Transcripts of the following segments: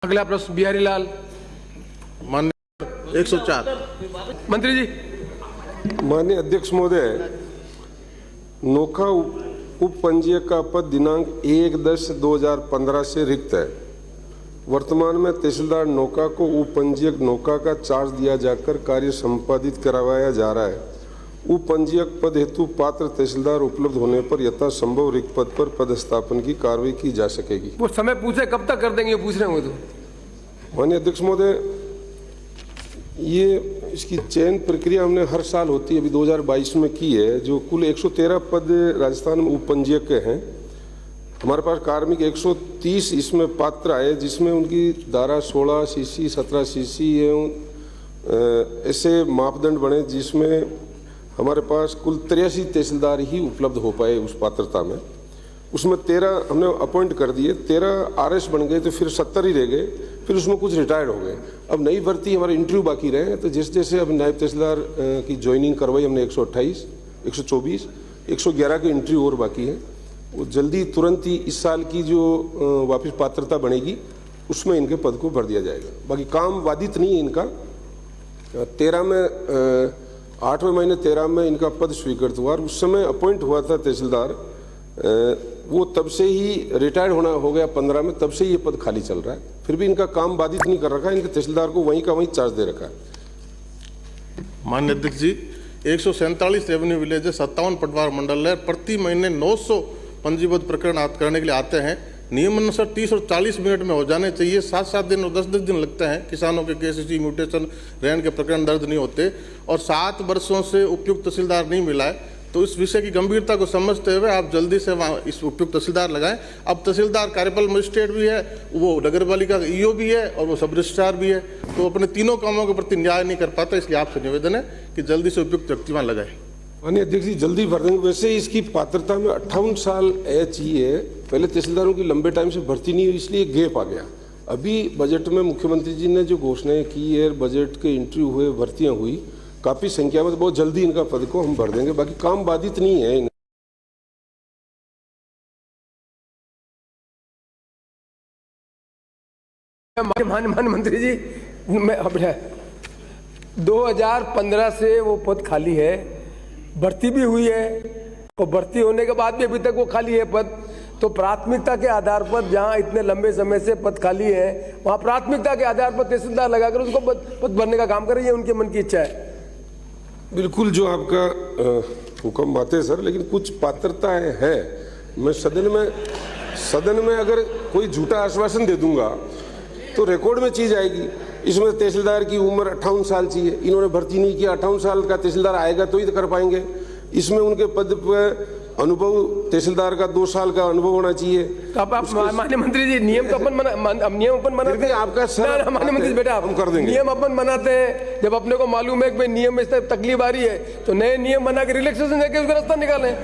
अगला प्रश्न बिहारी लाल। माननीय 104। मंत्री जी। माननीय अध्यक्ष महोदय, नोखा उप पंजीयक का पद दिनांक 1/10/2015 से रिक्त है। वर्तमान में तहसीलदार नोखा को उप पंजीयक नोखा का चार्ज दिया जाकर कार्य संपादित करवाया जा रहा है। उप पंजीयक पद हेतु पात्र तहसीलदार उपलब्ध होने पर यथासंभव रिक्त पद पर पदस्थापन की कार्रवाई की जा सकेगी। वो समय पूछे कब तक कर देंगे, पूछ रहे होंगे तो। माननीय अध्यक्ष महोदय, ये इसकी चयन प्रक्रिया हमने हर साल होती है, अभी 2022 में की है। जो कुल 113 पद राजस्थान में उप पंजीयक के हैं। हमारे पास कार्मिक 130 इसमें पात्र आए, जिसमें उनकी धारा 16 सीसी 17 सीसी एवं ऐसे मापदंड बने, जिसमें हमारे पास कुल 83 तहसीलदार ही उपलब्ध हो पाए उस पात्रता में। उसमें 13 हमने अपॉइंट कर दिए, 13 आरएस बन गए, तो फिर 70 ही रह गए। फिर उसमें कुछ रिटायर्ड हो गए। अब नई भर्ती हमारे इंटरव्यू बाकी रहे, तो जैसे जैसे अब नायब तहसीलदार की ज्वाइनिंग करवाई हमने 128, 124, 111 के इंटरव्यू और बाकी है। वो जल्दी तुरंत ही इस साल की जो वापस पात्रता बनेगी उसमें इनके पद को भर दिया जाएगा। बाकी काम बाधित नहीं है इनका। 13 में 8वें महीने 13 में इनका पद स्वीकृत हुआ और उस समय अपॉइंट हुआ था तहसीलदार, वो तब से ही रिटायर्ड होना हो गया 15 में, तब से ये पद खाली चल रहा है। फिर भी इनका काम बाधित नहीं कर रखा है, इनके तहसीलदार को वहीं का वहीं चार्ज दे रखा है। माननीय अध्यक्ष जी, 147 रेवेन्यू विलेज है, 57 पटवार मंडल है। प्रति महीने 900 पंजीबद्ध प्रकरण करने के लिए आते हैं। नियम अनुसार 30 और 40 मिनट में हो जाने चाहिए। 7-7 दिन और 10-10 दिन लगते हैं। किसानों के केसीसी म्यूटेशन रहन के प्रकरण दर्ज नहीं होते और 7 वर्षों से उपयुक्त तहसीलदार नहीं मिला है। तो इस विषय की गंभीरता को समझते हुए आप जल्दी से वहाँ इस उपयुक्त तहसीलदार लगाएं। अब तहसीलदार कार्यपाल मजिस्ट्रेट भी है, वो नगर पालिका का ईओ भी है और वो सब रजिस्ट्रार भी है, तो अपने तीनों कामों के प्रति न्याय नहीं कर पाता। इसलिए आपसे निवेदन है कि जल्दी से उपयुक्त व्यक्ति वहाँ लगाए। माननीय अध्यक्ष जी, जल्दी भर देंगे। वैसे इसकी पात्रता में 58 साल एज ही है। पहले तहसीलदारों की लंबे टाइम से भर्ती नहीं हुई, इसलिए गैप आ गया। अभी बजट में मुख्यमंत्री जी ने जो घोषणाएं की है, बजट के इंटरव्यू हुए, भर्तियां हुई काफी संख्या में, तो बहुत जल्दी इनका पद को हम भर देंगे। बाकी काम बाधित नहीं है। माननीय मंत्री जी, मैं 2015 से वो पद खाली है, भर्ती भी हुई है और भर्ती होने के बाद भी अभी तक वो खाली है पद। तो प्राथमिकता के आधार पर जहां इतने लंबे समय से पद खाली है, वहां प्राथमिकता के आधार पर तहसीलदार लगाकर उसको पद भरने का काम करें, ये उनके मन की इच्छा है। बिल्कुल, जो आपका हुक्म बात है सर, लेकिन कुछ पात्रताएं है। मैं सदन में अगर कोई झूठा आश्वासन दे दूंगा तो रिकॉर्ड में चीज आएगी। इसमें तहसीलदार की उम्र 58 साल चाहिए, इन्होंने भर्ती नहीं किया। 58 साल का तहसीलदार आएगा तो ही तो कर पाएंगे। इसमें उनके पद पर अनुभव, तहसीलदार का 2 साल का अनुभव होना चाहिए। तो आप माननीय मंत्री जी, नियम तो अपन बनाते हैं। आपका सर, माननीय मंत्री बेटा, हम कर देंगे। नियम अपन बनाते हैं जब अपने को मालूम है कि भाई नियम में तकलीफ आ रही है, तो नए नियम बना के रिलैक्सेशन देके उसका रास्ता निकालें।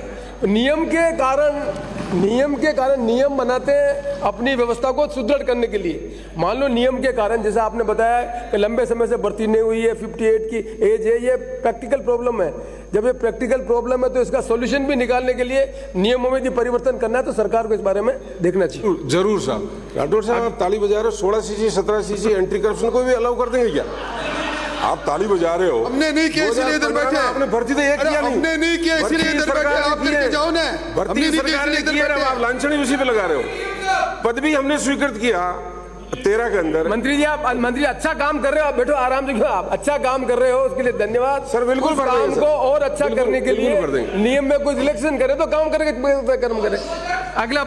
नियम के कारण नियम बनाते हैं अपनी व्यवस्था को सुदृढ़ करने के लिए। मान लो नियम के कारण, जैसा आपने बताया कि लंबे समय से भर्ती नहीं हुई है, 58 की एज है, ये प्रैक्टिकल प्रॉब्लम है। जब ये प्रैक्टिकल प्रॉब्लम है तो इसका सॉल्यूशन भी निकालने के लिए नियमों में भी परिवर्तन करना है, तो सरकार को इस बारे में देखना चाहिए। जरूर साहब। राठौर साहब, आप ताली बजा रहे हो। 16 सीसी 17 सीसी एंट्री करप्शन को भी अलाउ कर देंगे क्या? आप ताली बजा रहे हो। हमने नहीं किया, इसलिए इधर बैठे। आपने भर्ती तो एक किया नहीं। हमने नहीं किया, इसलिए इधर बैठे। आप करके जाओ ना। भर्ती सरकार ने की है, आप लांछनी उसी पे लगा रहे हो। पद भी हमने स्वीकृत किया 13 के अंदर। मंत्री जी, आप मंत्री अच्छा काम कर रहे हो, आप बैठो आराम से। आप अच्छा काम कर रहे हो, उसके लिए धन्यवाद सर। बिल्कुल काम को और अच्छा करने के लिए नियम में कोई सिलेक्शन करे तो काम करके कर्म करे। अगला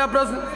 प्रश्न